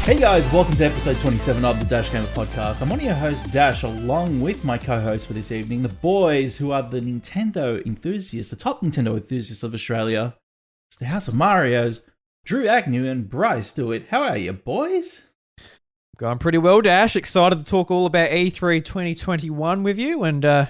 Hey guys, welcome to episode 27 of the Dash Gamer Podcast. I'm one of your hosts, Dash, along with my co-host for this evening, the boys who are the Nintendo enthusiasts, the top Nintendo enthusiasts of Australia. It's the House of Marios, Drew Agnew and Bryce Stewart. How are you, boys? Going pretty well, Dash. Excited to talk all about E3 2021 with you, and I'm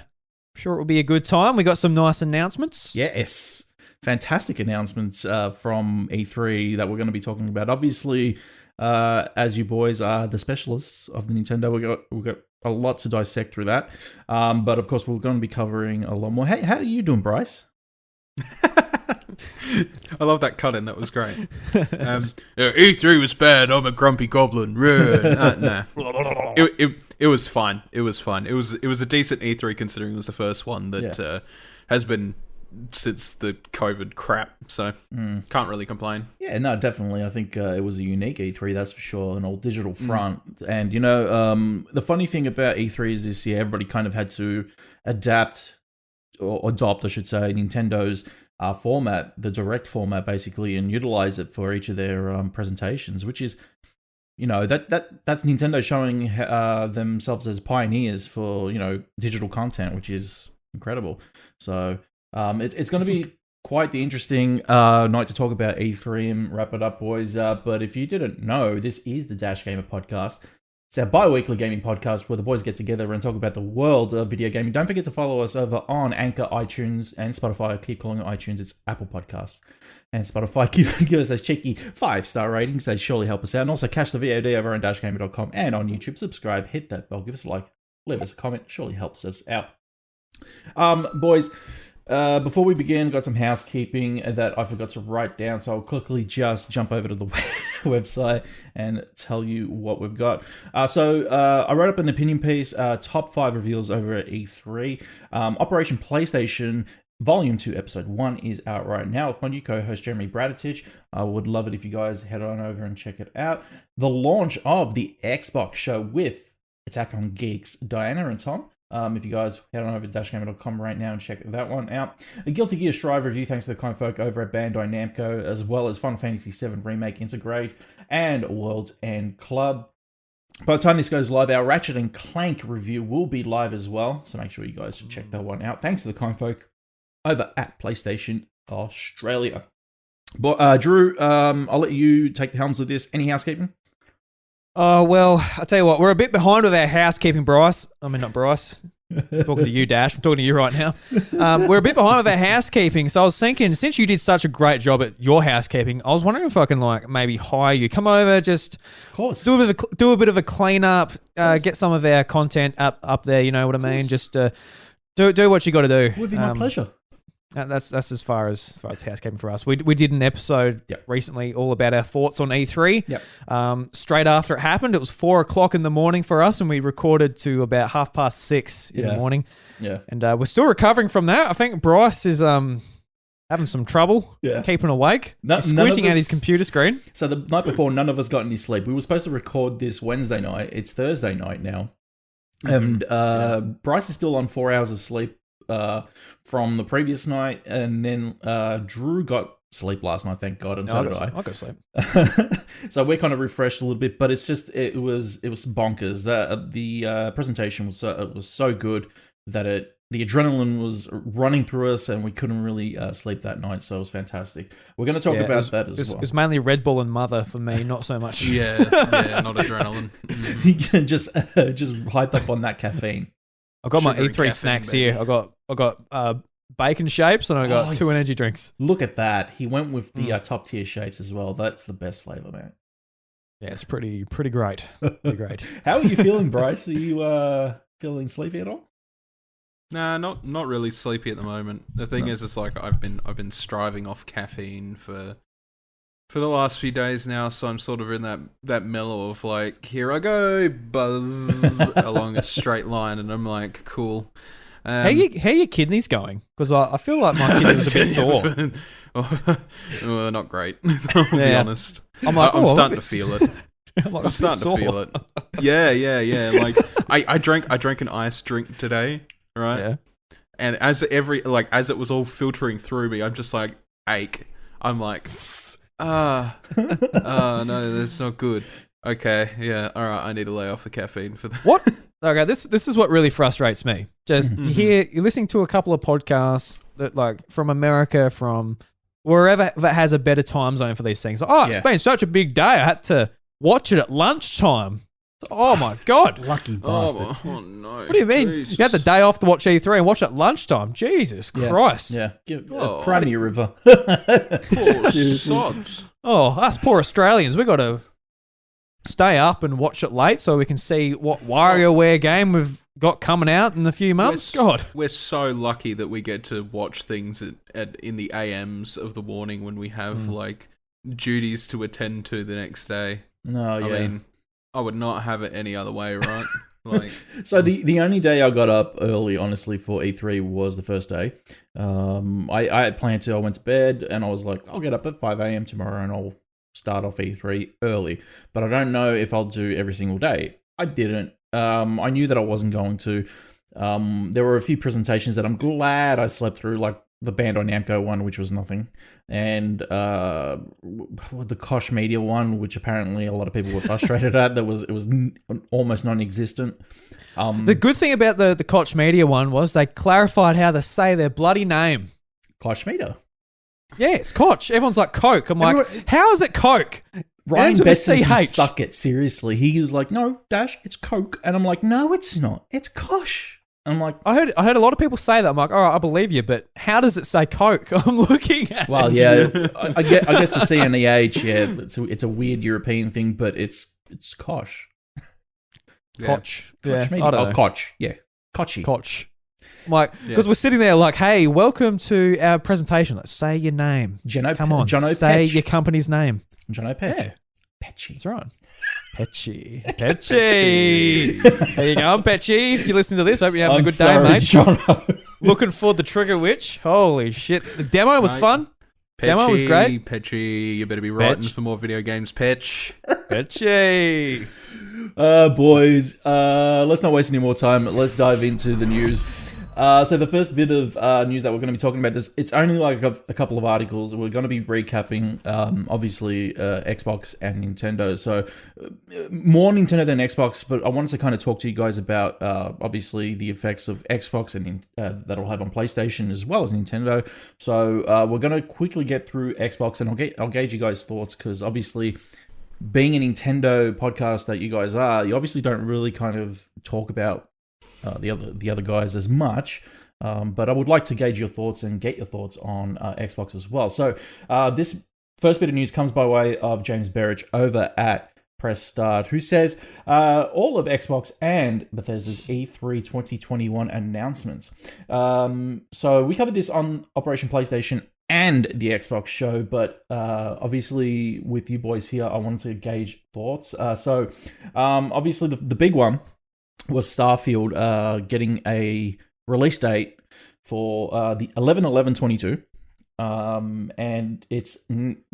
sure it will be a good time. We got some nice announcements. Yes, fantastic announcements from E3 that we're going to be talking about. Obviously, as you boys are the specialists of the Nintendo, we've got a lot to dissect through that. But of course, we're going to be covering a lot more. Hey, how are you doing, Bryce? I love that cut in. That was great. E3 was bad. I'm a grumpy goblin. Nah. It was fine. It was fun. It was a decent E3 considering it was the first one that has been since the COVID crap. So can't really complain. Yeah, no, definitely. I think it was a unique E3, that's for sure, an all digital front. And you know, the funny thing about E3 is this year, everybody kind of had to adapt or adopt, I should say, Nintendo's format, the direct format basically, and utilize it for each of their presentations, which is, you know, that's Nintendo showing themselves as pioneers for, you know, digital content, which is incredible. So it's going to be quite the interesting night to talk about E3 and wrap it up, boys. But if you didn't know, this is the Dash Gamer Podcast. It's our bi-weekly gaming podcast where the boys get together and talk about the world of video gaming. Don't forget to follow us over on Anchor, iTunes, and Spotify. I keep calling it iTunes. It's Apple Podcasts. And Spotify, give us those cheeky 5-star ratings. They surely help us out. And also catch the VOD over on dashgamer.com and on YouTube. Subscribe, hit that bell, give us a like, leave us a comment. Surely helps us out. Boys, before we begin, got some housekeeping that I forgot to write down, so I'll quickly just jump over to the website and tell you what we've got. So I wrote up an opinion piece, top 5 reveals over at E3. Operation PlayStation Volume 2, Episode 1 is out right now with my new co-host, Jeremy Braditich. I would love it if you guys head on over and check it out. The launch of the Xbox show with Attack on Geeks, Diana and Tom. If you guys head on over to dashgamer.com right now and check that one out. A Guilty Gear Strive review thanks to the kind folk over at Bandai Namco, as well as Final Fantasy VII Remake Integrate and World's End Club. By the time this goes live, our Ratchet and Clank review will be live as well, so make sure you guys should check that one out. Thanks to the kind folk over at PlayStation Australia. But Drew, I'll let you take the helms of this. Any housekeeping? Well, I'll tell you what, we're a bit behind with our housekeeping, Bryce. I mean, not Bryce. I'm talking to you, Dash. I'm talking to you right now. We're a bit behind with our housekeeping, so I was thinking, since you did such a great job at your housekeeping, I was wondering if I can, like, maybe hire you. Come over, just do a bit of a clean up, get some of our content up there, you know what I mean? Just do what you got to do. It would be my pleasure. That's as far as housekeeping for us. We did an episode recently all about our thoughts on E3. Yep. Straight after it happened, it was 4:00 in the morning for us, and we recorded to about 6:30 in the morning. Yeah. And we're still recovering from that. I think Bryce is having some trouble keeping awake. He's squinting at his computer screen. So the night before, none of us got any sleep. We were supposed to record this Wednesday night. It's Thursday night now. And Bryce is still on 4 hours of sleep from the previous night, and then Drew got sleep last night, thank God, and so did I. I got sleep. So we're kind of refreshed a little bit, but it's just it was bonkers. The presentation was so good that the adrenaline was running through us, and we couldn't really sleep that night. So it was fantastic. We're going to talk about that as well. It was mainly Red Bull and Mother for me, not so much. yeah, not adrenaline. just hyped up on that caffeine. I got my Sugary E3 caffeine, snacks baby. here. I got bacon shapes, and I got 2 energy drinks. Look at that. He went with the top tier shapes as well. That's the best flavor, man. Yeah, it's pretty great. Pretty great. How are you feeling, Bryce? Are you feeling sleepy at all? Nah, not really sleepy at the moment. The thing is, it's like I've been striving off caffeine for the last few days now, so I'm sort of in that mellow of like, here I go, buzz along a straight line, and I'm like, cool. How your kidneys going? Because I feel like my kidneys are a bit sore. Well, not great. I'll be honest. I'm like, I'm starting to feel it. I'm starting to feel it. Yeah. Like I drank an iced drink today, right? Yeah. And as it was all filtering through me, I'm just like ache. I'm like, no, that's not good. Okay, yeah, all right. I need to lay off the caffeine for that. What? Okay, this is what really frustrates me. Just you're listening to a couple of podcasts that like from America, from wherever that has a better time zone for these things. It's been such a big day. I had to watch it at lunchtime. Oh my god! Lucky bastards. Oh no! What do you mean? Jesus. You had the day off to watch E3 and watch it at lunchtime? Jesus Christ! Yeah, cry me a river. Poor sods. Oh, us poor Australians, we got to stay up and watch it late so we can see what WarioWare game we've got coming out in a few months. God, we're so lucky that we get to watch things in the AMs of the morning when we have like duties to attend to the next day. No, yeah. I mean, I would not have it any other way, right? Like, so the only day I got up early, honestly, for E3 was the first day. I had planned to. I went to bed and I was like, I'll get up at 5 a.m. tomorrow and I'll start off E3 early. But I don't know if I'll do every single day. I didn't. I knew that I wasn't going to. There were a few presentations that I'm glad I slept through, like the Bandai Namco one, which was nothing, and the Koch Media one, which apparently a lot of people were frustrated at. It was almost non-existent. the good thing about the Koch Media one was they clarified how to say their bloody name. Koch Media. Yeah, it's Koch. Everyone's like Coke. I'm like, how is it Coke? Ryan Betson can CH. suck it, seriously. He was like, no, Dash, it's Coke. And I'm like, no, it's not. It's Koch. I'm like, I heard a lot of people say that. I'm like, all right, I believe you, but how does it say Coke? I'm looking at well, it. yeah, I guess the C and the H, yeah, it's a weird European thing, but it's Koch. Koch. Koch Media. I don't know. Koch. Yeah. Kochi. Koch. I'm like, because we're sitting there like, hey, welcome to our presentation. Let's say your name. Come on, say your company's name. Jono Petch. Yeah. Petchy. That's right. Petchy. Petchy. How you going, Petchy? If you're listening to this, hope you're having a good day, mate. Jono. Looking for the Trigger Witch. Holy shit. The demo was fun. Demo was great. Petchy, you better be writing for more video games, Petch. Petchy. Boys, let's not waste any more time. Let's dive into the news. So the first bit of news that we're going to be talking about, it's only like a couple of articles. We're going to be recapping, obviously, Xbox and Nintendo. So more Nintendo than Xbox, but I wanted to kind of talk to you guys about, obviously, the effects of Xbox and that'll have on PlayStation as well as Nintendo. So we're going to quickly get through Xbox, and I'll gauge you guys' thoughts, because obviously, being a Nintendo podcast that you guys are, you obviously don't really kind of talk about the other guys as much, but I would like to gauge your thoughts and get your thoughts on Xbox as well. So this first bit of news comes by way of James Berich over at Press Start, who says all of Xbox and Bethesda's E3 2021 announcements. So we covered this on Operation PlayStation and the Xbox show, but obviously with you boys here, I wanted to gauge thoughts. So obviously the big one was Starfield getting a release date for the 11/11/22, and it's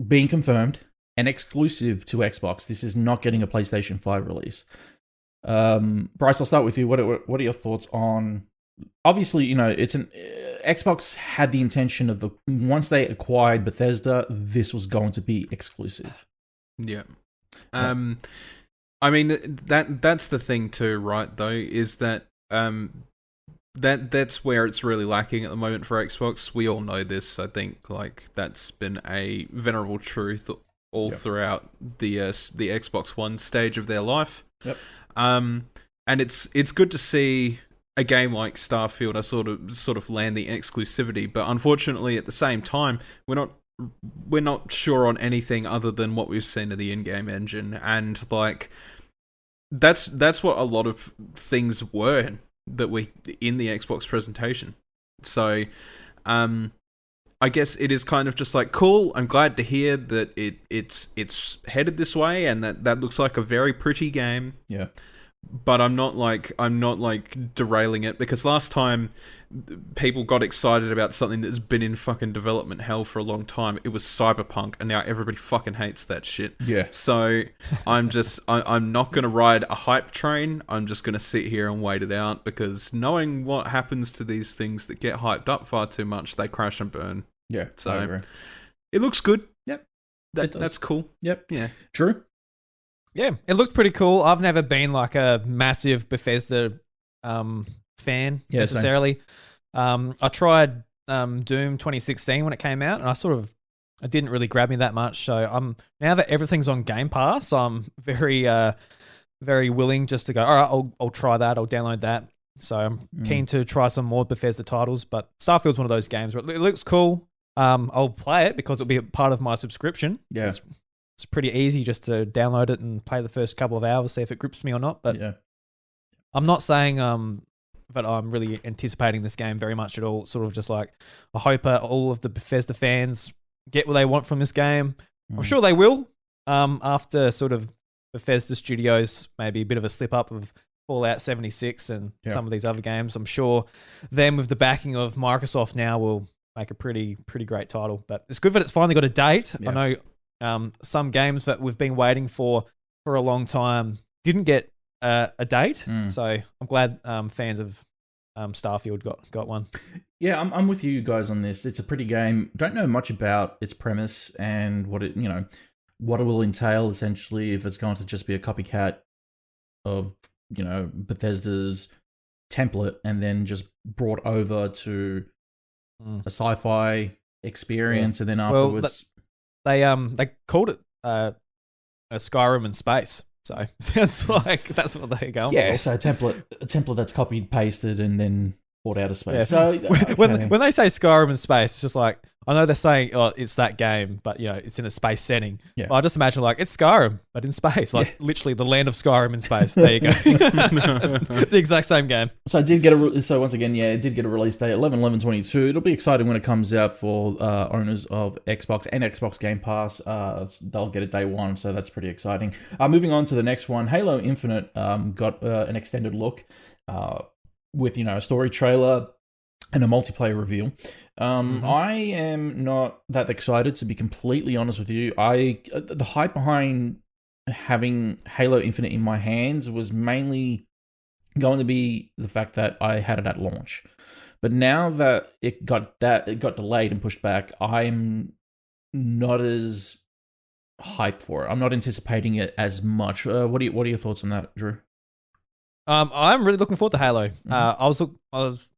being confirmed and exclusive to Xbox. This is not getting a PlayStation 5 release. Bryce, I'll start with you. What are your thoughts on? Obviously, you know, Xbox had the intention of once they acquired Bethesda, this was going to be exclusive. Yeah. I mean, that's the thing too, right? Though, is that that's where it's really lacking at the moment for Xbox. We all know this. I think like that's been a venerable truth all throughout the Xbox One stage of their life. Yep. And it's good to see a game like Starfield sort of land the exclusivity, but unfortunately at the same time we're not sure on anything other than what we've seen of the in-game engine, and like that's what a lot of things were that we in the Xbox presentation. So I guess it is kind of just like, cool, I'm glad to hear that it's headed this way, and that looks like a very pretty game. Yeah. But I'm not like derailing it, because last time people got excited about something that's been in fucking development hell for a long time, it was Cyberpunk, and now everybody fucking hates that shit. Yeah. So I'm not gonna ride a hype train. I'm just gonna sit here and wait it out, because knowing what happens to these things that get hyped up far too much, they crash and burn. Yeah. So I agree. it looks good. Yep. That's cool. Yep. Yeah. True. Yeah, it looked pretty cool. I've never been like a massive Bethesda fan necessarily. I tried Doom 2016 when it came out, and it didn't really grab me that much. So now that everything's on Game Pass, I'm very very willing just to go, all right, I'll try that. I'll download that. So I'm keen to try some more Bethesda titles, but Starfield's one of those games where it looks cool. I'll play it because it'll be a part of my subscription. Yeah. It's pretty easy just to download it and play the first couple of hours, see if it grips me or not. But yeah. I'm not saying that I'm really anticipating this game very much at all. Sort of just like, I hope all of the Bethesda fans get what they want from this game. I'm sure they will. After sort of Bethesda Studios, maybe a bit of a slip up of Fallout 76 and some of these other games, I'm sure them with the backing of Microsoft now will make a pretty great title. But it's good that it's finally got a date. I know some games that we've been waiting for a long time didn't get a date. So I'm glad fans of Starfield got one. Yeah, I'm with you guys on this. It's a pretty game. Don't know much about its premise and what it will entail essentially, if it's going to just be a copycat of, Bethesda's template and then just brought over to a sci-fi experience, and then afterwards they called it a Skyrim in space. So sounds like that's what they're going for. So a template that's copied, pasted, and then brought out of space. Yeah. So when they say Skyrim in space, it's just like, I know they're saying, oh, it's that game, but it's in a space setting. Yeah. But I just imagine like it's Skyrim, but in space, like literally the land of Skyrim in space. There you go. It's the exact same game. So it did get it did get a release date, 11/11/22. It'll be exciting when it comes out for owners of Xbox and Xbox Game Pass. They'll get it day one, so that's pretty exciting. Moving on to the next one, Halo Infinite got an extended look with a story trailer and a multiplayer reveal. I am not that excited, to be completely honest with you. The hype behind having Halo Infinite in my hands was mainly going to be the fact that I had it at launch. But now that it got delayed and pushed back, I'm not as hyped for it. I'm not anticipating it as much. What are your thoughts on that, Drew? I'm really looking forward to Halo. I was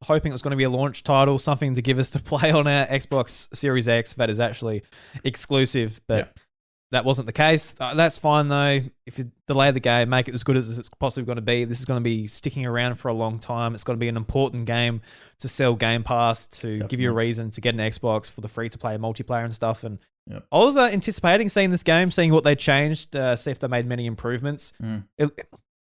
hoping it was going to be a launch title, something to give us to play on our Xbox Series X that is actually exclusive, but that wasn't the case. That's fine though. If you delay the game, make it as good as it's possibly going to be. This is going to be sticking around for a long time. It's going to be an important game to sell Game Pass, to give you a reason to get an Xbox for the free-to-play multiplayer and stuff. And I was anticipating seeing this game, seeing what they changed, see if they made many improvements.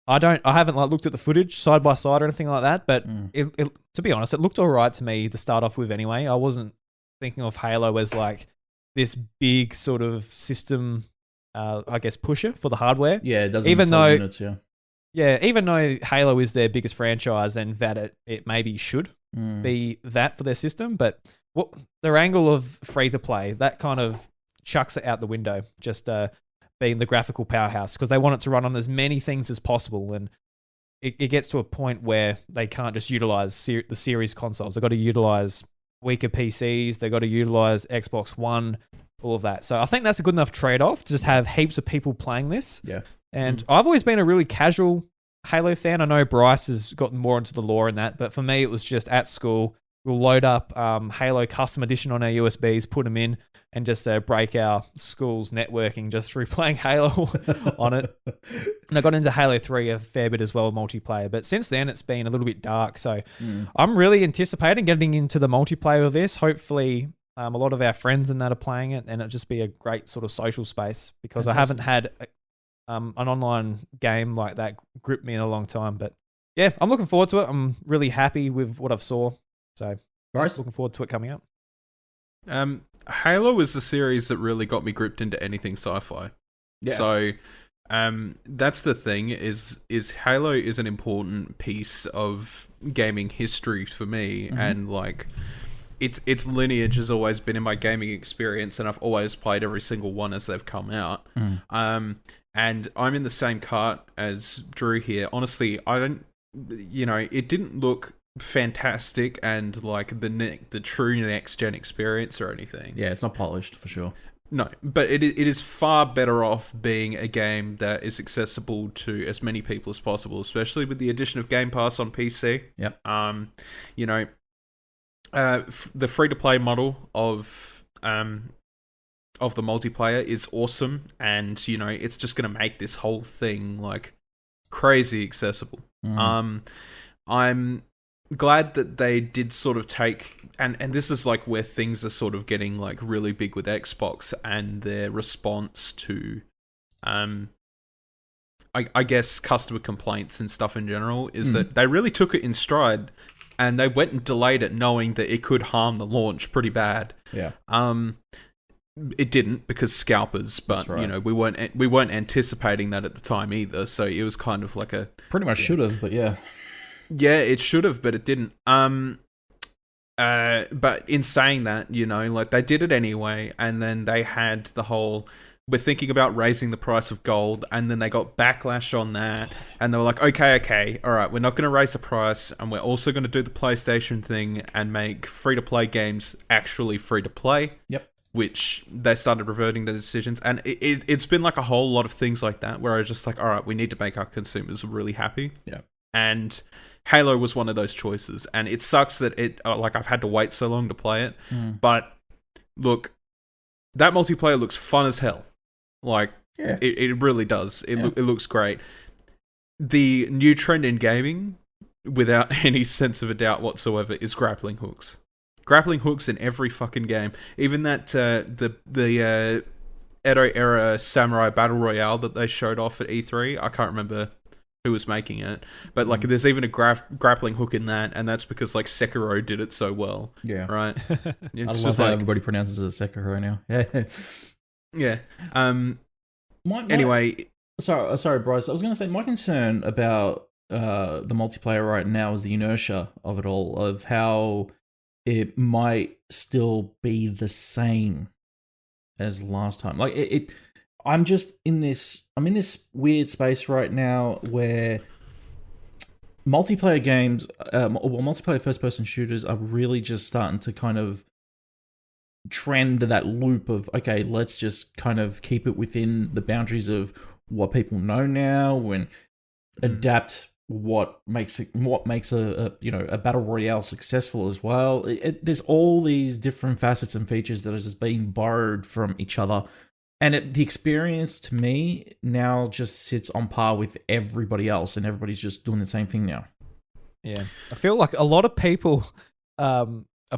I haven't looked at the footage side by side or anything like that, but it to be honest, it looked all right to me to start off with anyway. I wasn't thinking of Halo as like this big sort of system, pusher for the hardware. Yeah, it doesn't sell units, even though Halo is their biggest franchise and that it maybe should be that for their system, but what their angle of free to play, that kind of chucks it out the window. Just being the graphical powerhouse, because they want it to run on as many things as possible, and it gets to a point where they can't just utilize the series consoles. They've got to utilize weaker PCs. They've got to utilize Xbox One, all of that. So I think that's a good enough trade-off to just have heaps of people playing this. Yeah. And I've always been a really casual Halo fan. I know Bryce has gotten more into the lore in that, but for me, it was just at school, we'll load up Halo Custom Edition on our USBs, put them in, and just break our school's networking just through playing Halo on it. And I got into Halo 3 a fair bit as well, multiplayer. But since then, it's been a little bit dark. So I'm really anticipating getting into the multiplayer of this. Hopefully, a lot of our friends and that are playing it, and it'll just be a great sort of social space, because I haven't had an online game like that grip me in a long time. But yeah, I'm looking forward to it. I'm really happy with what I've saw. So looking forward to it coming out. Halo is the series that really got me gripped into anything sci-fi. Yeah. So that's the thing, is Halo is an important piece of gaming history for me, and like its lineage has always been in my gaming experience, and I've always played every single one as they've come out. And I'm in the same cart as Drew here. Honestly, it didn't look fantastic and like the true next gen experience or anything. Yeah, it's not polished for sure. No, but it is far better off being a game that is accessible to as many people as possible, especially with the addition of Game Pass on PC. Yep. You know, the free-to-play model of the multiplayer is awesome, and you know, it's just going to make this whole thing like crazy accessible. I'm glad that they did sort of take, and this is like where things are sort of getting like really big with Xbox and their response to I guess customer complaints and stuff in general, is that they really took it in stride, and they went and delayed it knowing that it could harm the launch pretty bad. Yeah. It didn't, because scalpers, but right. you know, we weren't anticipating that at the time either, so it was kind of like a Pretty much should have, but yeah. Yeah, it should have, but it didn't. But in saying that, you know, like they did it anyway, and then they had the whole, we're thinking about raising the price of gold, and then they got backlash on that, and they were like, okay, all right, we're not going to raise the price, and we're also going to do the PlayStation thing and make free-to-play games actually free-to-play. Yep. Which they started reverting their decisions, and it's been like a whole lot of things like that, where I was just like, all right, we need to make our consumers really happy. Yeah. And Halo was one of those choices, and it sucks that like I've had to wait so long to play it. But look, that multiplayer looks fun as hell. Like, yeah. it really does. It looks great. The new trend in gaming, without any sense of a doubt whatsoever, is grappling hooks. Grappling hooks in every fucking game. Even that the Edo era Samurai Battle Royale that they showed off at E3. I can't remember who was making it, but like there's even a grappling hook in that, and that's because like Sekiro did it so well. Yeah. Right. I love how everybody pronounces it Sekiro now. Yeah. Anyway, sorry, Bryce. I was going to say my concern about the multiplayer right now is the inertia of it all, of how it might still be the same as last time. Like I'm in this weird space right now where multiplayer games, multiplayer first-person shooters are really just starting to kind of trend that loop of, okay, let's just kind of keep it within the boundaries of what people know now and adapt what makes a battle royale successful as well. There's all these different facets and features that are just being borrowed from each other. And the experience, to me, now just sits on par with everybody else, and everybody's just doing the same thing now. Yeah. I feel like a lot of people are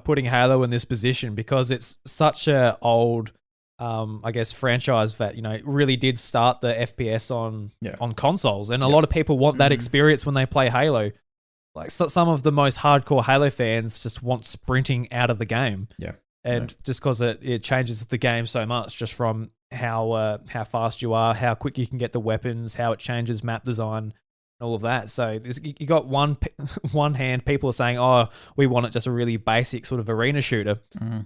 putting Halo in this position because it's such a old, I guess, franchise that, you know, really did start the FPS on consoles. And a lot of people want that experience when they play Halo. Like, some of the most hardcore Halo fans just want sprinting out of the game. Yeah. And just because it changes the game so much, just from how fast you are, how quick you can get the weapons, how it changes map design, and all of that. So you got one hand, people are saying, oh, we want it just a really basic sort of arena shooter.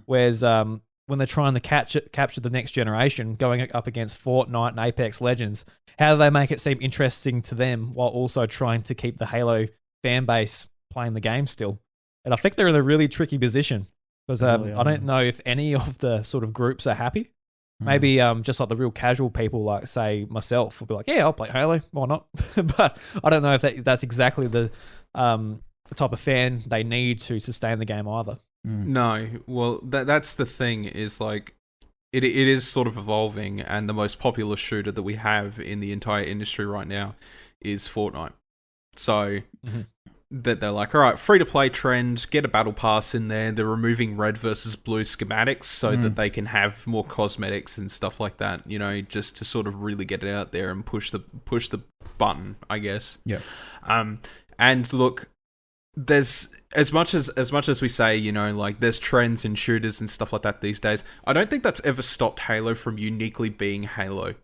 Whereas when they're trying to capture the next generation, going up against Fortnite and Apex Legends, how do they make it seem interesting to them while also trying to keep the Halo fan base playing the game still? And I think they're in a really tricky position. Because I don't know if any of the sort of groups are happy. Maybe just like the real casual people, like say myself, will be like, yeah, I'll play Halo, why not? But I don't know if that's exactly the type of fan they need to sustain the game either. No, well, that's the thing, is like, it is sort of evolving, and the most popular shooter that we have in the entire industry right now is Fortnite. So... that they're like, all right, free-to-play trend, get a battle pass in there. They're removing red versus blue schematics so that they can have more cosmetics and stuff like that, you know, just to sort of really get it out there and push the button, I guess. Yeah. And look, there's as much as we say, you know, like there's trends in shooters and stuff like that these days, I don't think that's ever stopped Halo from uniquely being Halo.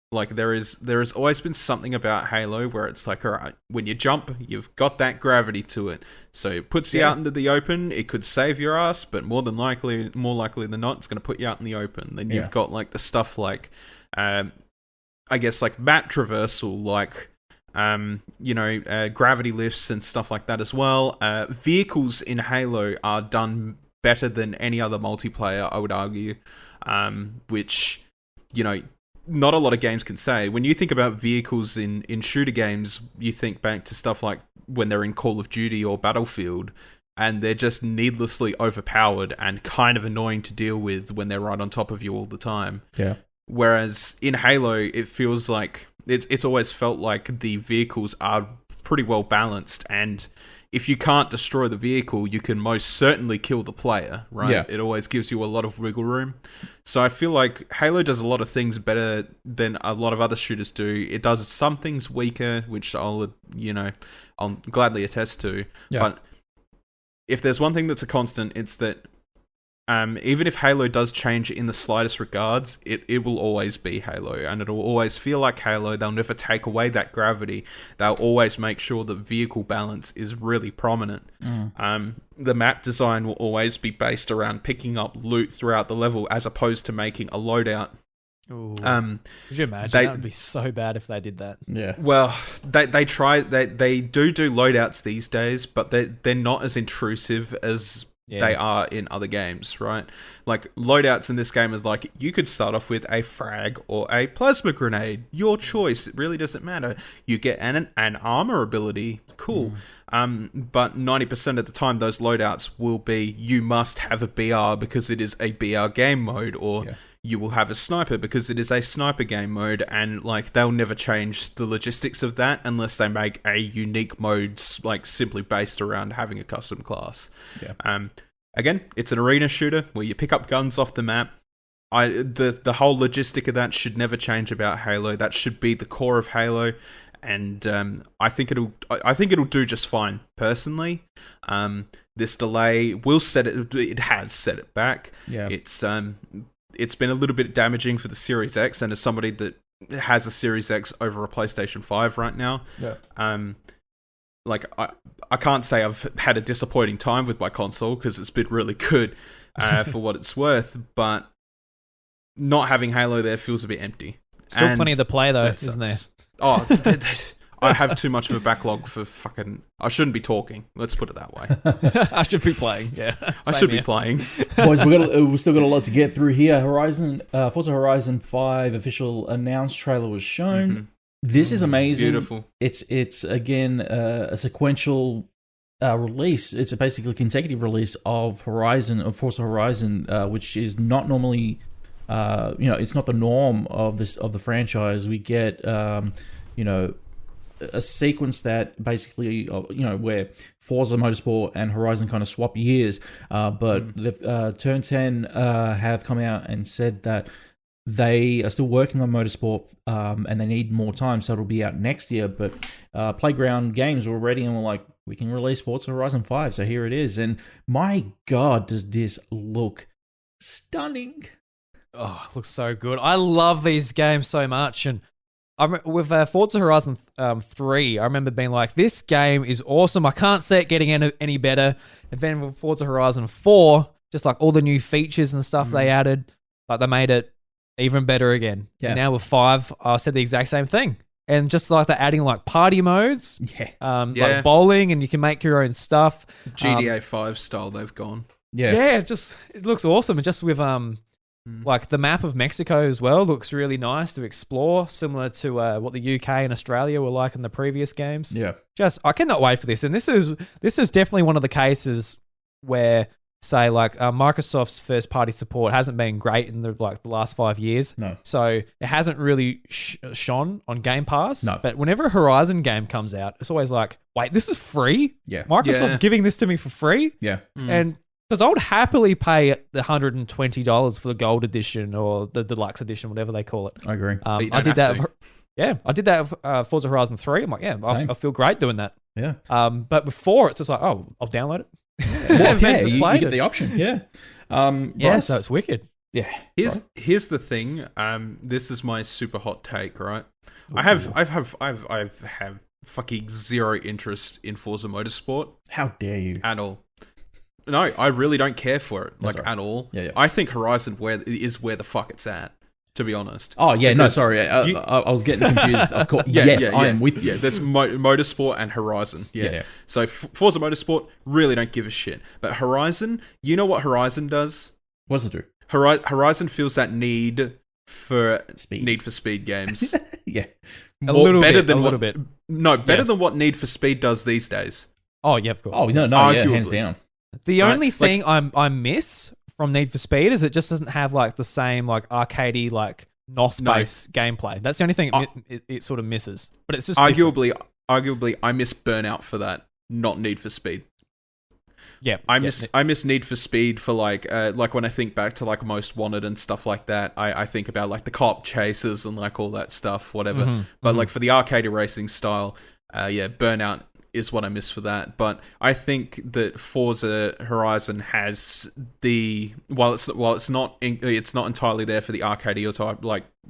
Like, there has always been something about Halo where it's like, all right, when you jump, you've got that gravity to it. So it puts you out into the open. It could save your ass, but more likely than not, it's going to put you out in the open. Then you've got, like, the stuff like, I guess, like, map traversal, like, gravity lifts and stuff like that as well. Vehicles in Halo are done better than any other multiplayer, I would argue, which, you know, not a lot of games can say. When you think about vehicles in shooter games, you think back to stuff like when they're in Call of Duty or Battlefield, and they're just needlessly overpowered and kind of annoying to deal with when they're right on top of you all the time. Yeah. Whereas in Halo, it feels like it's always felt like the vehicles are pretty well balanced, and if you can't destroy the vehicle, you can most certainly kill the player, right? Yeah. It always gives you a lot of wiggle room. So I feel like Halo does a lot of things better than a lot of other shooters do. It does some things weaker, which I'll gladly attest to. Yeah. But if there's one thing that's a constant, it's that even if Halo does change in the slightest regards, it will always be Halo, and it'll always feel like Halo. They'll never take away that gravity. They'll always make sure that vehicle balance is really prominent. The map design will always be based around picking up loot throughout the level, as opposed to making a loadout. Ooh. Could you imagine? That would be so bad if they did that. Yeah. Well, they try. They do loadouts these days, but they're not as intrusive as they are in other games, right? Like, loadouts in this game is like, you could start off with a frag or a plasma grenade. Your choice. It really doesn't matter. You get an armor ability. Cool. But 90% of the time, those loadouts will be, you must have a BR because it is a BR game mode, or you will have a sniper because it is a sniper game mode, and like, they'll never change the logistics of that unless they make a unique mode like simply based around having a custom class. Again, it's an arena shooter where you pick up guns off the map. The whole logistic of that should never change about Halo. That should be the core of Halo, and I think it'll do just fine personally. This delay will set it. It has set it back. Yeah. It's been a little bit damaging for the Series X, and as somebody that has a Series X over a PlayStation 5 right now, like, I can't say I've had a disappointing time with my console, because it's been really good for what it's worth, but not having Halo there feels a bit empty. Still plenty to play though, isn't there? Oh, I have too much of a backlog for fucking... I shouldn't be talking. Let's put it that way. I should be playing, yeah. I should be playing. Boys, we've still got a lot to get through here. Forza Horizon 5 official announced trailer was shown. This is amazing. Beautiful. It's again a sequential release. It's a basically consecutive release of Forza Horizon, which is not normally, it's not the norm of the franchise. We get, a sequence that basically, where Forza Motorsport and Horizon kind of swap years. But Turn 10 have come out and said that they are still working on Motorsport, and they need more time, so it'll be out next year. But Playground Games were ready and were like, we can release Forza Horizon 5, so here it is. And my God, does this look stunning. Oh, it looks so good. I love these games so much. And with Forza Horizon 3, I remember being like, this game is awesome. I can't see it getting any better. And then with Forza Horizon 4, just like all the new features and stuff they added, like they made it even better again. Yeah. And now with 5, I said the exact same thing. And just like they're adding like party modes, like bowling, and you can make your own stuff. GTA 5 style, they've gone. Yeah, it looks awesome. And just with like the map of Mexico as well looks really nice to explore, similar to what the UK and Australia were like in the previous games. Yeah, I cannot wait for this. And this is definitely one of the cases where, say, like Microsoft's first party support hasn't been great in the last 5 years. No, so it hasn't really shone on Game Pass. No, but whenever a Horizon game comes out, it's always like, wait, this is free. Yeah, Microsoft's giving this to me for free. Yeah, and because I would happily pay the $120 for the Gold Edition or the Deluxe Edition, whatever they call it. I agree. I did that. I did that with Forza Horizon 3. I'm like, I feel great doing that. Yeah. But before, it's just like, oh, I'll download it. You get the option. Yeah. So it's wicked. Yeah. Here's the thing. This is my super hot take, right? Ooh. I have fucking zero interest in Forza Motorsport. How dare you? At all. No, I really don't care for it, at all. Yeah. I think Horizon is where the fuck it's at. to be honest. Oh yeah, no, Because sorry, I was getting confused. Of course, yes, I am with you. Yeah, there's Motorsport and Horizon. Yeah. So Forza Motorsport, really don't give a shit. But Horizon, you know what Horizon does? What does it do? Horizon feels that need for Speed games. Yeah, a little bit. No, better than what Need for Speed does these days. Oh yeah, of course. Oh no, yeah, hands down. The only thing I miss from Need for Speed is it just doesn't have like the same like arcadey like NOS-based gameplay. That's the only thing it sort of misses. But it's just arguably I miss Burnout for that, not Need for Speed. Yeah, I miss Need for Speed for like when I think back to like Most Wanted and stuff like that. I think about like the cop chases and like all that stuff, whatever. But like for the arcade racing style, Burnout is what I miss for that. But I think that Forza Horizon has while it's not entirely there for the arcade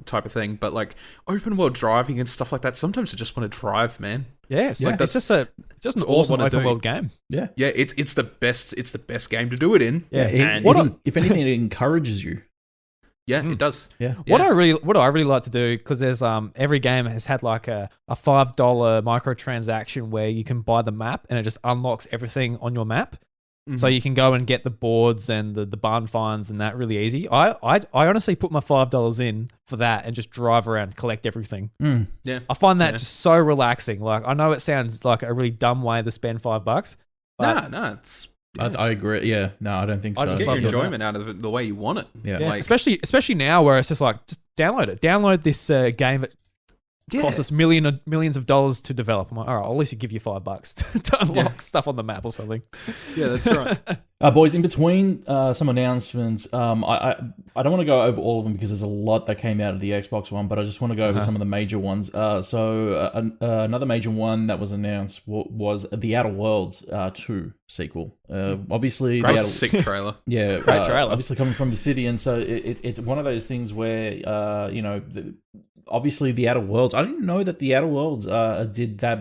type of thing, but like open world driving and stuff like that. Sometimes I just want to drive, man. Yes, like it's just an awesome open world game. Yeah, it's the best game to do it in. Yeah, if anything, it encourages you. Yeah, it does. Yeah. What I really like to do, because there's every game has had like a $5 microtransaction where you can buy the map and it just unlocks everything on your map. So you can go and get the boards and the barn finds and that really easy. I honestly put my $5 in for that and just drive around, collect everything. Yeah, I find that just so relaxing. Like, I know it sounds like a really dumb way to spend $5. No, it's. Yeah. I agree. Yeah, no, I don't think so. I just get your enjoyment out of it the way you want it. Yeah, like, especially now where it's just like, just download it. Download this game that costs us millions of dollars to develop. I'm like, all right, I'll at least give you $5 to unlock stuff on the map or something. Yeah, that's right. Boys, in between some announcements, I don't want to go over all of them because there's a lot that came out of the Xbox One, but I just want to go over some of the major ones. Another major one that was announced was the Outer Worlds 2 sequel. Obviously, great sick trailer. Yeah, great trailer. Obviously coming from Obsidian, so it's one of those things where obviously the Outer Worlds. I didn't know that the Outer Worlds did that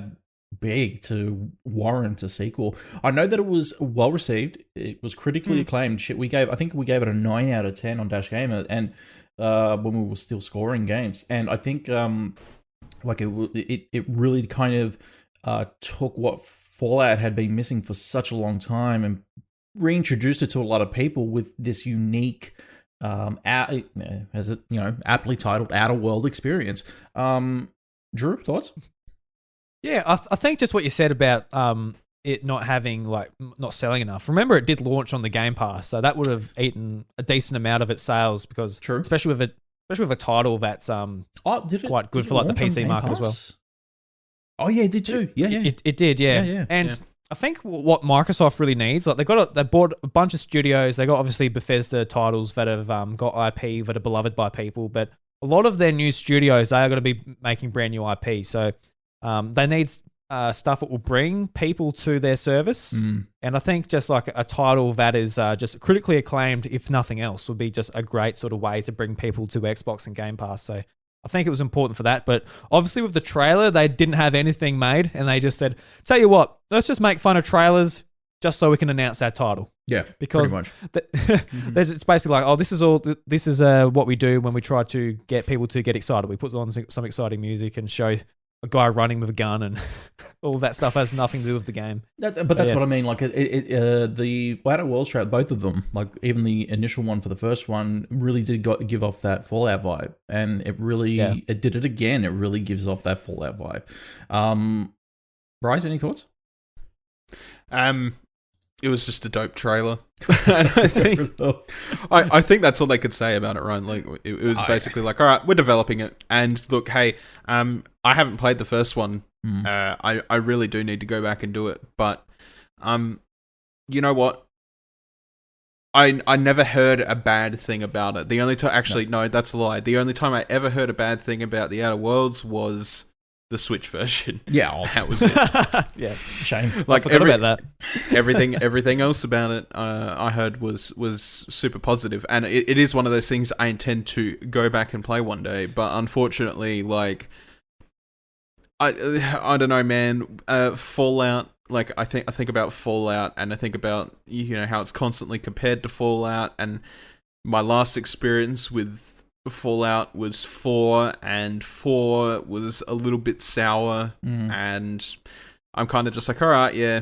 big to warrant a sequel. I know that it was well received. It was critically acclaimed. I think we gave it a 9 out of 10 on Dash Gamer, and when we were still scoring games, and I think it really kind of took what Fallout had been missing for such a long time and reintroduced it to a lot of people with this unique aptly titled Outer World experience. Drew, thoughts? Yeah, I think just what you said about it not having not selling enough. Remember, it did launch on the Game Pass, so that would have eaten a decent amount of its sales because, especially with a title that's quite good for like the PC market as well. Oh yeah, it did too. Yeah, it did. Yeah. And I think what Microsoft really needs, like they bought a bunch of studios. They got obviously Bethesda titles that have got IP that are beloved by people, but a lot of their new studios, they are going to be making brand new IP. So they need stuff that will bring people to their service. And I think just like a title that is just critically acclaimed, if nothing else, would be just a great sort of way to bring people to Xbox and Game Pass. So I think it was important for that. But obviously with the trailer, they didn't have anything made and they just said, tell you what, let's just make fun of trailers just so we can announce that title. Yeah, because it's basically like, this is what we do when we try to get people to get excited. We put on some exciting music and show a guy running with a gun and all that stuff has nothing to do with the game. That's what I mean. Like the Outer Worlds trailer, both of them, like even the initial one for the first one, really did give off that Fallout vibe, and it really it did it again. It really gives off that Fallout vibe. Bryce, any thoughts? It was just a dope trailer. And I think that's all they could say about it, right? Like it was basically like, all right, we're developing it, and look, hey, I haven't played the first one. I really do need to go back and do it, but you know what? I never heard a bad thing about it. The only time, no, that's a lie. The only time I ever heard a bad thing about the Outer Worlds was the Switch version. Yeah, that was it. Yeah, shame. Like I forgot about that. everything else about it, I heard was super positive, and it is one of those things I intend to go back and play one day. But unfortunately, like I don't know, man. Fallout. Like I think about Fallout, and I think about how it's constantly compared to Fallout, and my last experience with Fallout was 4, and 4 was a little bit sour, and I'm kind of just like, all right, yeah,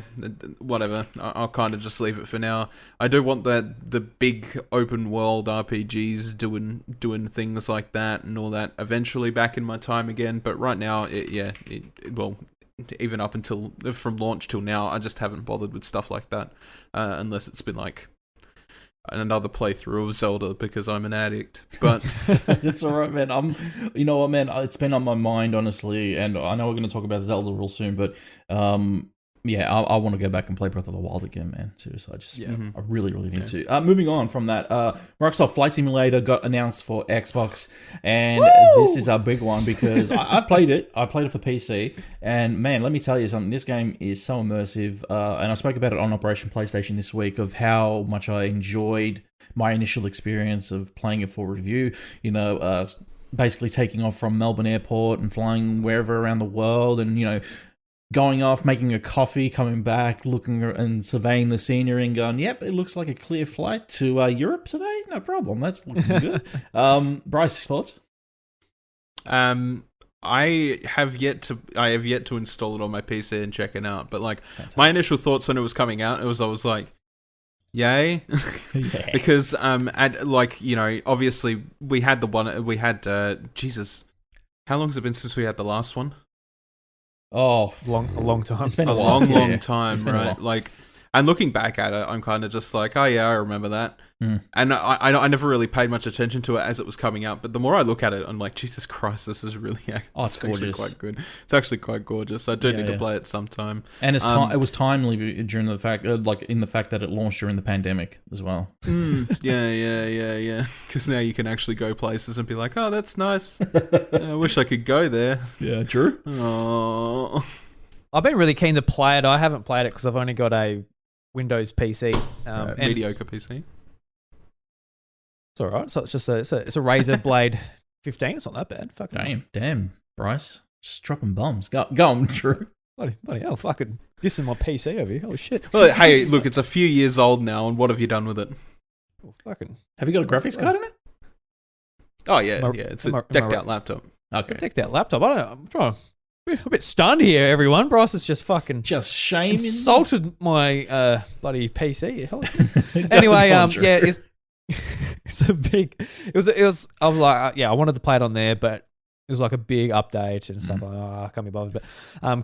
whatever. I'll kind of just leave it for now. I do want the big open world RPGs doing things like that and all that eventually back in my time again. But right now, well, even up until from launch till now, I just haven't bothered with stuff like that unless it's been like another playthrough of Zelda because I'm an addict. But it's all right, man. You know what, man? It's been on my mind, honestly, and I know we're going to talk about Zelda real soon, but yeah, I want to go back and play Breath of the Wild again, man. Seriously, I really need to. Moving on from that, Microsoft Flight Simulator got announced for Xbox, and this is a big one because I've played it. I played it for PC, and man, let me tell you something. This game is so immersive, and I spoke about it on Operation PlayStation this week of how much I enjoyed my initial experience of playing it for review. You know, basically taking off from Melbourne Airport and flying wherever around the world, and you know, going off, making a coffee, coming back, looking and surveying the scenery and going, yep, it looks like a clear flight to Europe today. No problem. That's looking good. Bryce, thoughts? I have yet to install it on my PC and check it out. But like Fantastic. My initial thoughts when it was coming out, I was like, yay. Yeah. Because obviously we had Jesus. How long has it been since we had the last one? Oh, a long time. It's been a while. long time, It's been a right? while. Like, and looking back at it, I'm kind of just like, oh yeah, I remember that. And I never really paid much attention to it as it was coming out. But the more I look at it, I'm like, Jesus Christ, this is really it's gorgeous. actually quite good. It's actually quite gorgeous. I do need to play it sometime. And it was timely during the fact, in the fact that it launched during the pandemic as well. Yeah. Because now you can actually go places and be like, oh, that's nice. I wish I could go there. Yeah, true. Oh. I've been really keen to play it. I haven't played it because I've only got a Windows PC. And Mediocre PC. it's all right. So it's just it's a Razer Blade 15. It's not that bad. Fucking Damn, Bryce, just dropping bombs. Go on, Drew. bloody hell, fucking dissing my PC over here. Holy shit. Well, hey, look, it's a few years old now, and what have you done with it? Oh, fucking. Have you got a graphics card in it? Oh yeah, it's a decked out laptop. Okay. Decked out laptop. I don't know. I'm trying. I'm a bit stunned here, everyone. Bryce has just fucking shaming insulted my bloody PC. Anyway, yeah, it's a big. It was. I was like, I wanted to play it on there, but it was like a big update and stuff. Like, I can't be bothered. But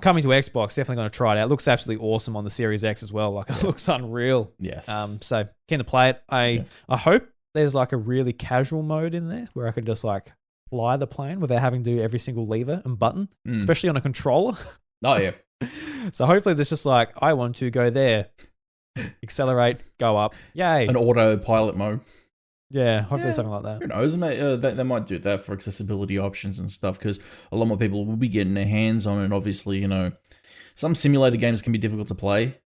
coming to Xbox, definitely going to try it out. It looks absolutely awesome on the Series X as well. Like it looks unreal. Yes. So keen to play it. I hope there's like a really casual mode in there where I can just like fly the plane without having to do every single lever and button, especially on a controller. Oh yeah. So hopefully there's just like, I want to go there, accelerate, go up. Yay. An autopilot mode. Yeah, hopefully something like that. Who knows? They might do that for accessibility options and stuff because a lot more people will be getting their hands on it. Obviously, you know, some simulator games can be difficult to play.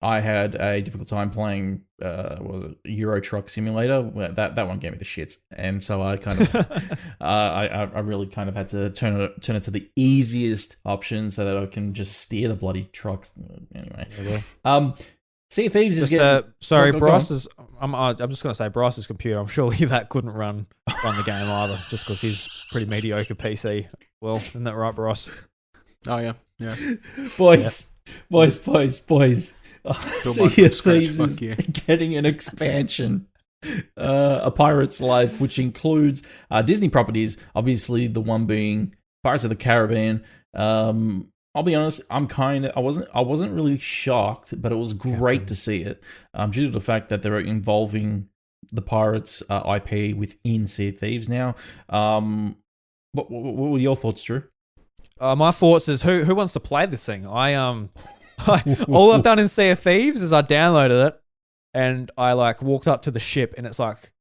I had a difficult time playing, Euro Truck Simulator. That one gave me the shits, and so I kind of, I really kind of had to turn it to the easiest option so that I can just steer the bloody truck. Anyway, Sea of Thieves is getting. Sorry, Bryce's. I'm just gonna say Bryce's computer. I'm surely that couldn't run the game either, just because he's pretty mediocre PC. Well, isn't that right, Bryce? Oh yeah. Boys. Sea of Thieves is getting an expansion. A Pirate's Life, which includes Disney properties, obviously the one being Pirates of the Caribbean. I'll be honest, I wasn't really shocked, but it was great to see it, due to the fact that they're involving the Pirates IP within Sea of Thieves now. What were your thoughts, Drew? My thoughts is who wants to play this thing? All I've done in Sea of Thieves is I downloaded it and I like walked up to the ship and it's like,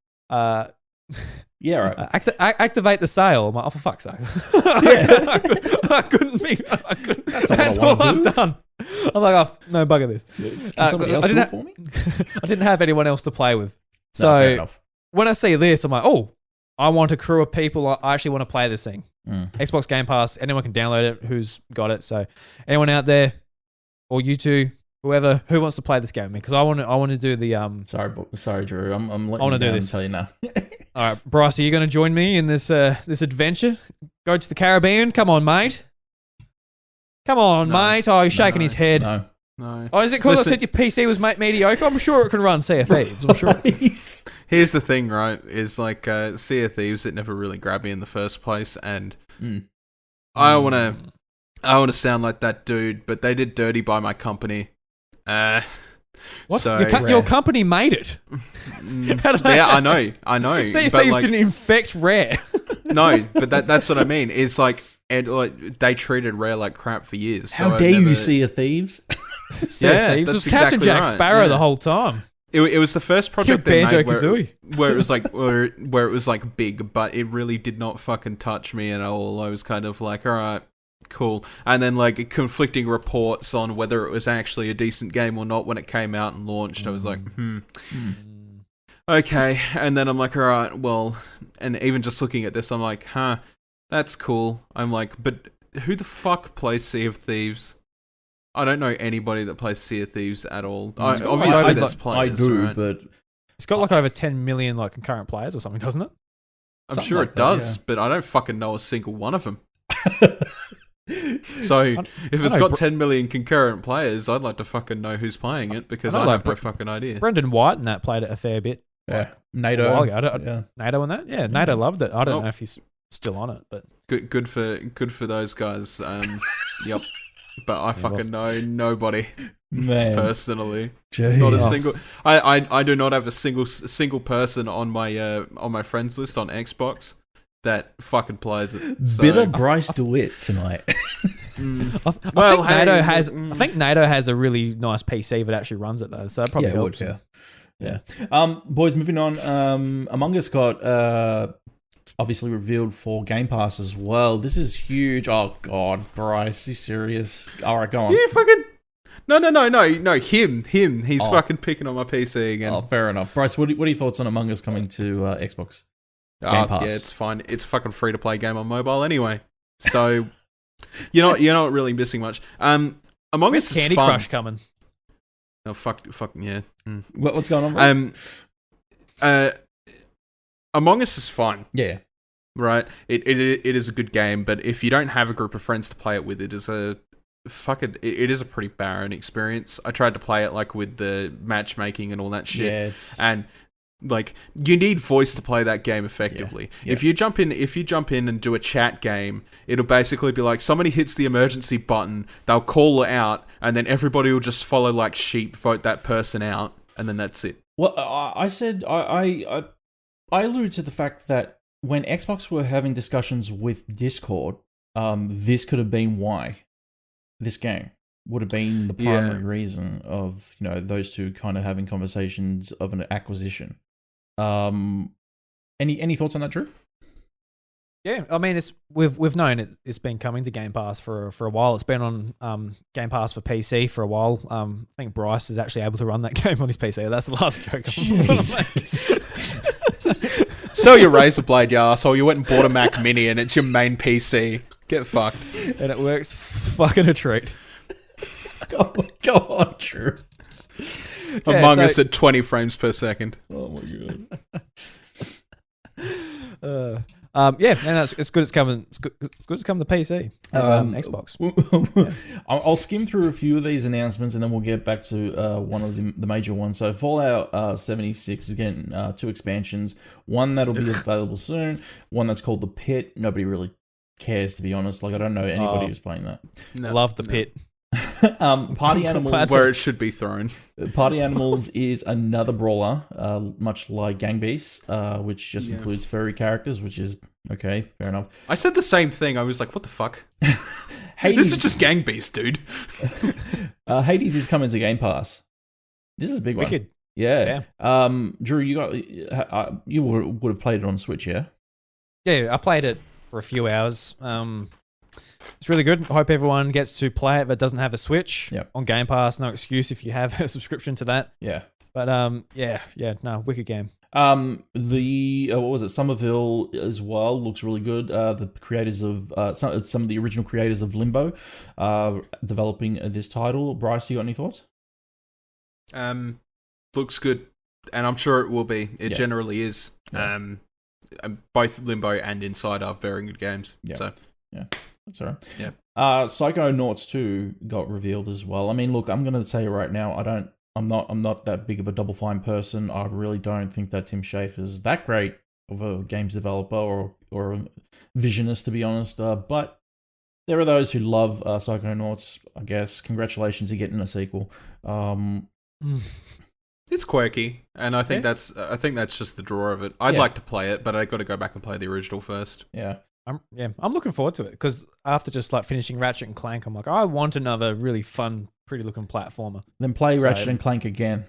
yeah, right. Activate the sail. I'm like, oh, for fuck's sake. Yeah. I couldn't. That's all I've done. I'm like, oh, no bugger this. Can somebody else do it for me? I didn't have anyone else to play with. No, fair So enough. when I see this, I'm like, oh, I want a crew of people. I actually want to play this thing. Xbox Game Pass. Anyone can download it who's got it. So anyone out there, or you two, Who wants to play this game with me? Because I want to do the Sorry, Drew. I'm letting I wanna you do down this. and tell you now. All right, Bryce, are you going to join me in this this adventure? Go to the Caribbean? Come on, mate. Come on, No. mate. Oh, he's shaking his head. No. No. Oh, is it because I Listen- said your PC was mediocre? I'm sure it can run Sea of Thieves. I'm sure. Here's the thing, right? Is like Sea of Thieves. It never really grabbed me in the first place, and I don't want to sound like that dude, but they did dirty by my company. What? So Your company made it. How did yeah, I know. Sea of but, Thieves like, didn't infect Rare. No, but that's what I mean. It's like, and like they treated Rare like crap for years. How so I dare you, never- Sea of Thieves? Sea of Yeah, Thieves. It that's was Captain exactly Jack right. Sparrow Yeah. the whole time. It was the first project Killed they made Banjo-Kazooie. where it was like where it was like big, but it really did not fucking touch me at all. I was kind of like, all right, cool. And then like conflicting reports on whether it was actually a decent game or not when it came out and launched. I was like, okay. And then I'm like, all right, well, and even just looking at this, I'm like, huh, that's cool. I'm like, but who the fuck plays Sea of Thieves? I don't know anybody that plays Sea of Thieves at all. Obviously, there's I players. do, right? but It's got like over 10 million like concurrent players or something, doesn't it? I'm something sure like it that, does, yeah. but I don't fucking know a single one of them. So if it's know got 10 million concurrent players, I'd like to fucking know who's playing it because I I know, have no like, fucking idea. Brendan White and that played it a fair bit. yeah, A NATO. while ago. Yeah. NATO and that? Yeah, NATO loved it. I don't Oh. know if he's still on it, but Good for those guys. Yep. But I fucking know nobody Man, personally. jeez. Not a single. I do not have a single person on my friends list on Xbox that fucking plays it. So, Bit of Bryce DeWitt tonight. Well, I think NATO has a really nice PC that actually runs it though, so that probably Yeah, it would, helps. yeah. Boys, moving on. Among Us got obviously revealed for Game Pass as well. This is huge. Oh God, Bryce, you serious? All right, go on. You fucking no. Him. He's fucking picking on my PC again. Oh, fair enough. Bryce, what are your thoughts on Among Us coming to Xbox? Game Pass. Yeah, it's fine. It's a fucking free to play game on mobile anyway. So you're not really missing much. Among When's Us is Candy fun. Crush coming? Oh fuck yeah. What's going on, Bryce? Among Us is fun. Yeah. Right, it is a good game, but if you don't have a group of friends to play it with, it is a pretty barren experience. I tried to play it like with the matchmaking and all that shit, Yeah, it's and like you need voice to play that game effectively. Yeah. If you jump in and do a chat game, it'll basically be like somebody hits the emergency button, they'll call it out, and then everybody will just follow like sheep, vote that person out, and then that's it. Well, I said I alluded to the fact that when Xbox were having discussions with Discord, this could have been why this game would have been the primary reason of those two kind of having conversations of an acquisition. Any thoughts on that, Drew? Yeah, I mean we've known it's been coming to Game Pass for a while. It's been on Game Pass for PC for a while. I think Bryce is actually able to run that game on his PC. That's the last joke. Sell your Razer Blade, you asshole. You went and bought a Mac Mini and it's your main PC. Get fucked. And it works fucking a treat. Go on, Drew. Among Us at 20 frames per second. Oh my god. And it's good. It's coming. It's good it's coming to PC, Xbox. I'll skim through a few of these announcements and then we'll get back to one of the major ones. So Fallout 76 is getting 2 expansions. One that'll be available soon. One that's called The Pit. Nobody really cares, to be honest. Like I don't know anybody who's playing that. Love the Pit. Party Animals. Where it should be thrown. Party Animals is another brawler, much like Gang Beasts, which just includes furry characters, which is okay, fair enough. I said the same thing. I was like, what the fuck? Hades, This is just Gang Beast, dude. Hades is coming to Game Pass. This is a big one. Wicked. Yeah. Drew, you would have played it on Switch, yeah? Yeah, I played it for a few hours. It's really good. I hope everyone gets to play it that doesn't have a Switch on Game Pass. No excuse if you have a subscription to that. Yeah. But wicked game. What was it? Somerville as well looks really good. The creators of some of the original creators of Limbo, developing this title. Bryce, you got any thoughts? Looks good, and I'm sure it will be. It generally is. Yeah. Both Limbo and Inside are very good games. Yeah. So that's all right. Yeah. Psychonauts 2 got revealed as well. I mean, look, I'm gonna say right now, I'm not that big of a Double Fine person. I really don't think that Tim Schafer's that great of a games developer or a visionist, to be honest. But there are those who love Psychonauts. I guess congratulations, you're getting a sequel. It's quirky, and I think that's just the draw of it. I'd like to play it, but I got to go back and play the original first. Yeah. I'm looking forward to it because after just like finishing Ratchet and Clank, I'm like, I want another really fun, pretty looking platformer. Then play Ratchet and Clank again.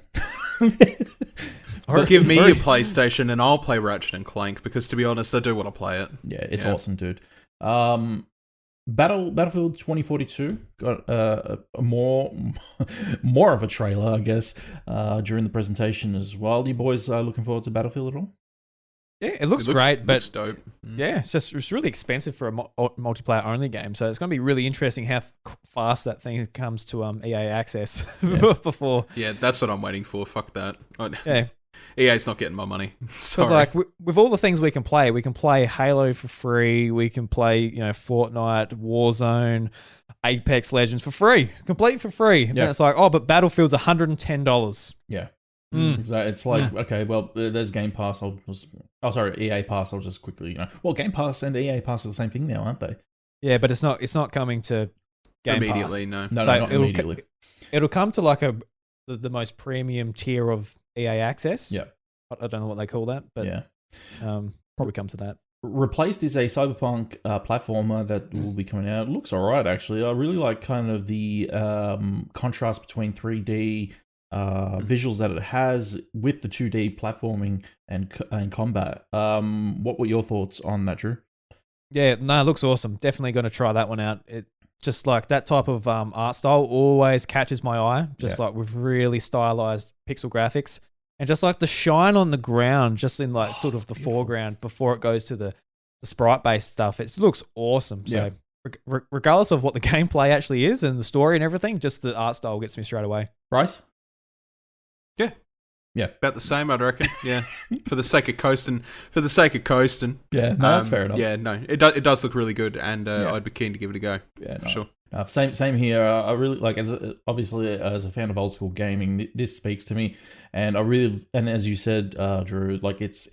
Or give me your PlayStation and I'll play Ratchet and Clank because, to be honest, I do want to play it. Yeah, it's awesome, dude. Battlefield 2042 got a more of a trailer, I guess, during the presentation as well. You boys looking forward to Battlefield at all? Yeah, it looks great, but looks dope. Yeah, it's really expensive for a multiplayer only game, so it's going to be really interesting how fast that thing comes to EA Access before. Yeah, that's what I'm waiting for. Fuck that. Yeah. EA's not getting my money. Sorry. Because like with all the things we can play Halo for free, we can play Fortnite, Warzone, Apex Legends for free, complete for free. And then it's like, oh, but Battlefield's $110. Yeah. Exactly. It's like, okay, well, there's Game Pass. EA Pass. I'll just quickly, well, Game Pass and EA Pass are the same thing now, aren't they? Yeah, but it's not coming to Game immediately. Pass. No, not immediately. It'll come to like the most premium tier of EA Access. Yeah. I don't know what they call that, but probably come to that. Replaced is a cyberpunk platformer that will be coming out. It looks alright, actually. I really like kind of the contrast between 3D visuals that it has with the 2D platforming and combat. What were your thoughts on that, Drew? Yeah, no, it looks awesome. Definitely going to try that one out. It just like that type of art style always catches my eye. Just like with really stylized pixel graphics and just like the shine on the ground, just in like sort of the foreground before it goes to the sprite based stuff. It looks awesome. So regardless of what the gameplay actually is and the story and everything, just the art style gets me straight away. Bryce? Yeah, about the same, I'd reckon. Yeah, for the sake of coasting. Yeah, no, that's fair enough. Yeah, no, it does look really good, and I'd be keen to give it a go. Yeah, for sure. Same here. I really like, obviously as a fan of old school gaming, this speaks to me, and as you said, Drew, like it's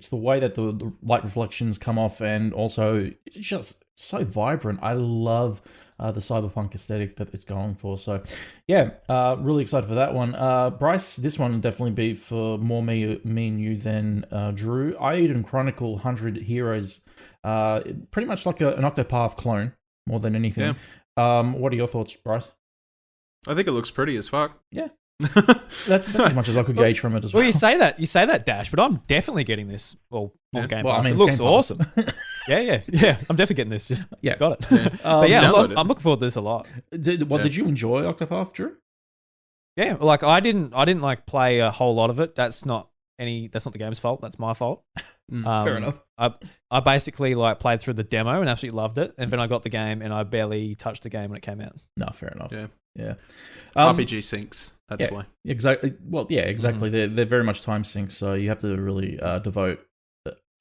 the way that the light reflections come off, and also it's just so vibrant. I love the cyberpunk aesthetic that it's going for. So, yeah, really excited for that one. Bryce, this one will definitely be for more me and you than Drew. Aiden Chronicle 100 Heroes, pretty much like an Octopath clone more than anything. Yeah. What are your thoughts, Bryce? I think it looks pretty as fuck. Yeah. That's as much as I could gauge from it as well. Well, you say that, Dash, but I'm definitely getting this. Well, on Game Pass. I mean, it looks awesome. yeah. I'm definitely getting this. Just got it. Yeah. But yeah, I'm looking forward to this a lot. Did you enjoy Octopath, Drew? Yeah, like I didn't like play a whole lot of it. That's not the game's fault. That's my fault. Fair enough. I basically like played through the demo and absolutely loved it, and then I got the game and I barely touched the game when it came out. No, fair enough. Yeah. RPG syncs. That's why. Exactly. Well, yeah, exactly. They're very much time syncs, so you have to really devote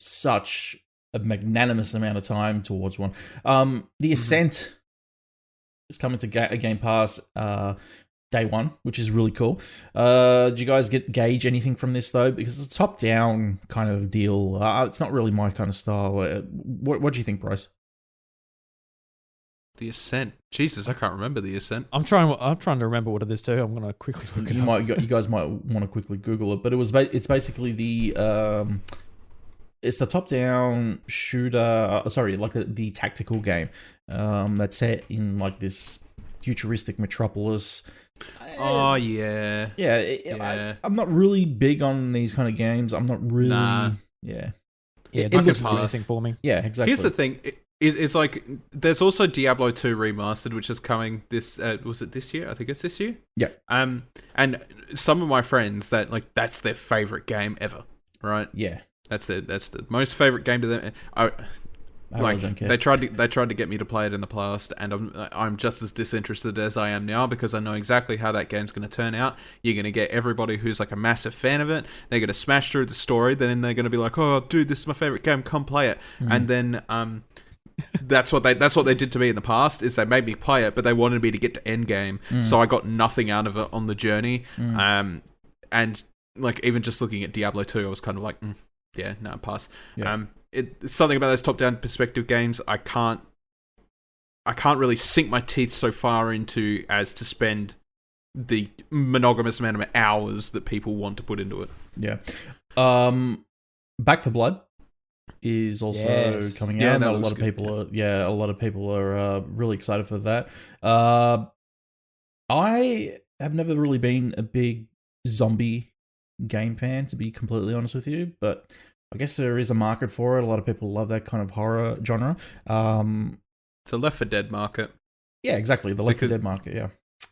such a magnanimous amount of time towards one. The Ascent is coming to Game Pass day one, which is really cool. Did you guys gauge anything from this though? Because it's a top-down kind of deal. It's not really my kind of style. What do you think, Bryce? The Ascent. Jesus, I can't remember The Ascent. I'm trying to remember what it is too. I'm gonna quickly look it up. You guys might want to quickly Google it, but it's basically it's the top-down shooter. Like the tactical game that's set in like this futuristic metropolis. Oh yeah. I'm not really big on these kind of games. I'm not really. Nah. Yeah. It looks anything for me. Yeah, exactly. Here's the thing. It's like there's also Diablo 2 Remastered, which is coming this. Was it this year? I think it's this year. Yeah. And some of my friends that's their favorite game ever. Right. Yeah. That's the most favorite game to them. I really don't care. they tried to get me to play it in the past, and I'm just as disinterested as I am now because I know exactly how that game's going to turn out. You're going to get everybody who's like a massive fan of it. They're going to smash through the story. Then they're going to be like, "Oh, dude, this is my favorite game. Come play it." And then that's what they did to me in the past. Is they made me play it, but they wanted me to get to end game, so I got nothing out of it on the journey. And like even just looking at Diablo 2, I was kind of like, yeah, no, pass. Yeah. It's something about those top-down perspective games I can't really sink my teeth so far into as to spend the monogamous amount of hours that people want to put into it. Yeah. Back for Blood is also coming out. And a lot of people are really excited for that. I have never really been a big zombie game fan, to be completely honest with you, but I guess there is a market for it. A lot of people love that kind of horror genre. It's a Left 4 Dead market. Yeah, exactly. The Left 4 Dead market, yeah.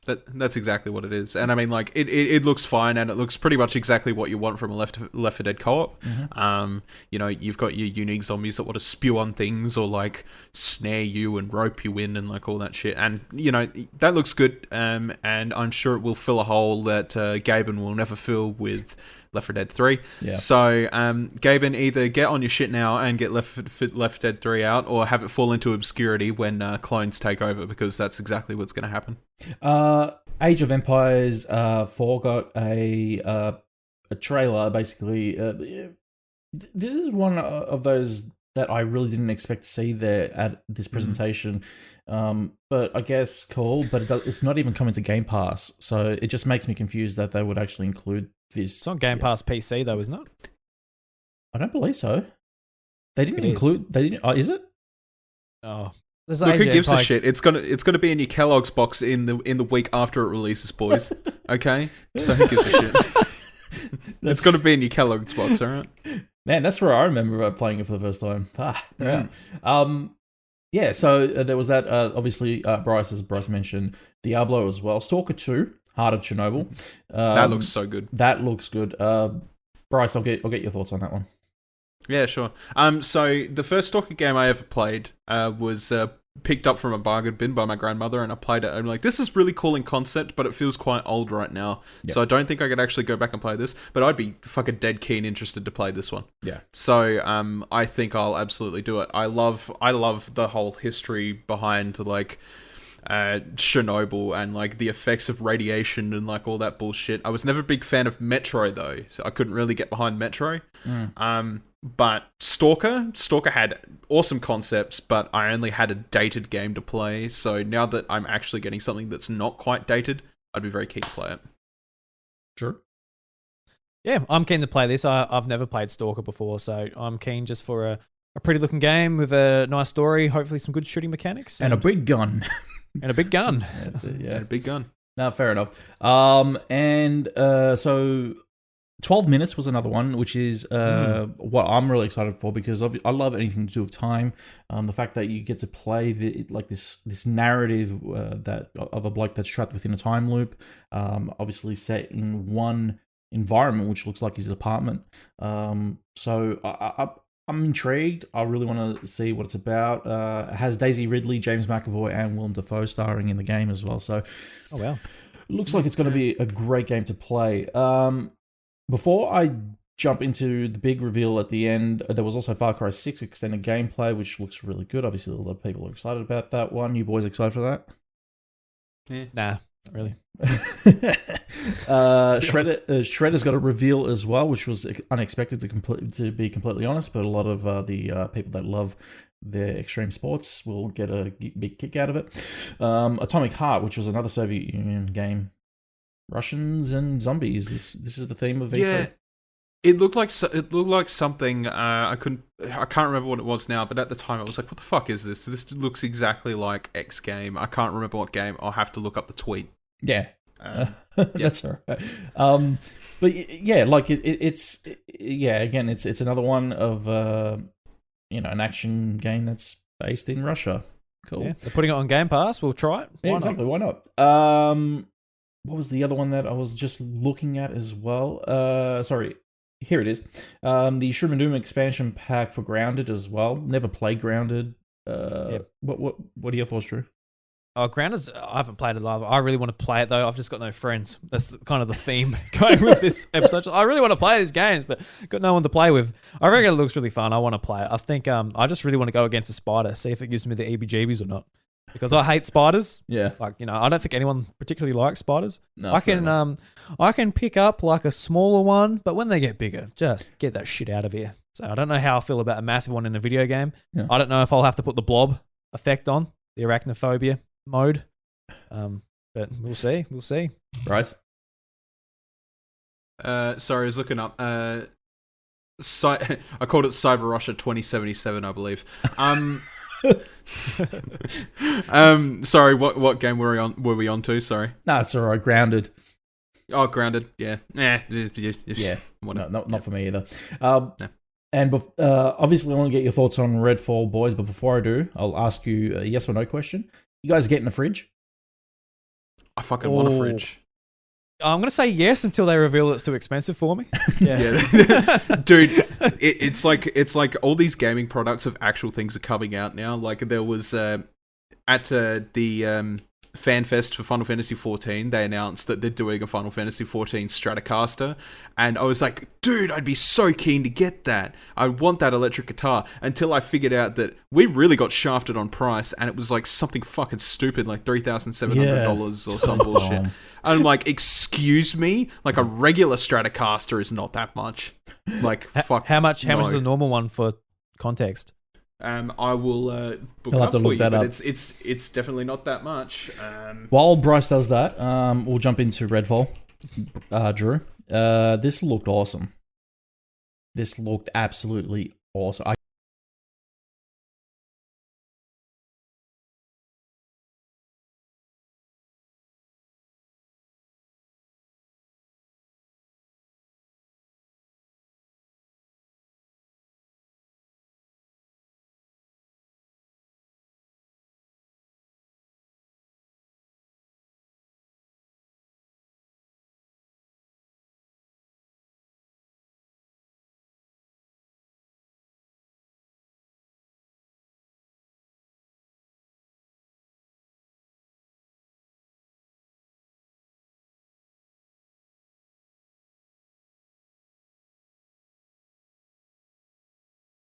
That's exactly what it is. And I mean, like, it looks fine, and it looks pretty much exactly what you want from a Left 4 Dead co-op. You know, you've got your unique zombies that want to spew on things or, like, snare you and rope you in and, like, all that shit. And, you know, that looks good, and I'm sure it will fill a hole that Gaben will never fill with Left 4 Dead 3. Yeah. So, Gaben, either get on your shit now and get Left 4 Dead 3 out, or have it fall into obscurity when clones take over, because that's exactly what's going to happen. Age of Empires 4 got a trailer, basically. This is one of those that I really didn't expect to see there at this presentation. But I guess cool, but it's not even coming to Game Pass, so it just makes me confused that they would actually include this. It's on Game Pass PC though, isn't it? I don't believe so. They didn't include. They didn't. Oh, is it? Oh, look, who gives a shit? It's gonna be in your Kellogg's box in the week after it releases, boys. Okay, so who gives a shit? It's gonna be in your Kellogg's box, all right? Man, that's where I remember playing it for the first time. Yeah. So there was that. Obviously, Bryce, as Bryce mentioned, Diablo as well. Stalker 2, Heart of Chernobyl. That looks so good. That looks good. Bryce, I'll get your thoughts on that one. Yeah, sure. So the first Stalker game I ever played was picked up from a bargain bin by my grandmother, and I played it. I'm like, this is really cool in concept, but it feels quite old right now. Yep. So I don't think I could actually go back and play this, but I'd be fucking dead keen interested to play this one. Yeah. So I think I'll absolutely do it. I love the whole history behind like Chernobyl and like the effects of radiation and like all that bullshit. I was never a big fan of Metro though, so I couldn't really get behind Metro. But Stalker had awesome concepts, but I only had a dated game to play. So now that I'm actually getting something that's not quite dated, I'd be very keen to play it. Sure. Yeah, I'm keen to play this. I've never played Stalker before, so I'm keen just for a pretty looking game with a nice story, hopefully some good shooting mechanics. And a big gun. And a big gun. That's it, yeah. And a big gun. No, fair enough. So 12 Minutes was another one, which is what I'm really excited for, because I love anything to do with time. The fact that you get to play this narrative that of a bloke that's trapped within a time loop, obviously set in one environment, which looks like his apartment. So I'm intrigued. I really want to see what it's about. It has Daisy Ridley, James McAvoy, and Willem Dafoe starring in the game as well. So, oh wow, it looks like it's going to be a great game to play. Before I jump into the big reveal at the end, there was also Far Cry 6 extended gameplay, which looks really good. Obviously, a lot of people are excited about that one. You boys excited for that? Yeah. Nah, not really. Shredder's got a reveal as well, which was unexpected to be completely honest, but a lot of the people that love their extreme sports will get a big kick out of it. Atomic Heart, which was another Soviet Union game. Russians and zombies. This is the theme of V3. Yeah, it looked like something. I can't remember what it was now, but at the time I was like, "What the fuck is this? This looks exactly like X game." I can't remember what game. I'll have to look up the tweet. Yeah, that's all right. But yeah, like it's again, it's another one of an action game that's based in Russia. Cool. Yeah, they're putting it on Game Pass. We'll try it. Yeah, exactly. Why not? What was the other one that I was just looking at as well? Sorry, here it is. The Shroom and Doom expansion pack for Grounded as well. Never played Grounded. What are your thoughts, Drew? Oh, Grounded's, I haven't played it live. I really want to play it though. I've just got no friends. That's kind of the theme going with this episode. I really want to play these games, but got no one to play with. I reckon it looks really fun. I want to play it. I think I just really want to go against a spider, see if it gives me the EBGBs or not. Because I hate spiders. Yeah. Like, I don't think anyone particularly likes spiders. No, I can pick up like a smaller one, but when they get bigger, just get that shit out of here. So I don't know how I feel about a massive one in a video game. Yeah. I don't know if I'll have to put the blob effect on, the arachnophobia mode. But we'll see. We'll see. Bryce? Sorry, I was looking up. I called it Cyber Russia 2077, I believe. Sorry, what game were we on to? Sorry. Nah, it's alright. Grounded. Oh, Grounded. Yeah. Yeah. Not for me either. And obviously, I want to get your thoughts on Redfall, boys. But before I do, I'll ask you a yes or no question. You guys getting a fridge? I fucking want a fridge. I'm going to say yes until they reveal it's too expensive for me. Yeah. Dude, it's like all these gaming products of actual things are coming out now. Like there was at the FanFest for Final Fantasy XIV, they announced that they're doing a Final Fantasy XIV Stratocaster, and I was like, dude, I'd be so keen to get that. I want that electric guitar, until I figured out that we really got shafted on price, and it was like something fucking stupid, like $3,700 or some bullshit. And I'm like, excuse me? Like a regular Stratocaster is not that much. Like, fuck. How much is the normal one for context? I will book You'll it have to up for look you, that but up. it's definitely not that much. While Bryce does that, we'll jump into Redfall. Drew, this looked awesome. This looked absolutely awesome. I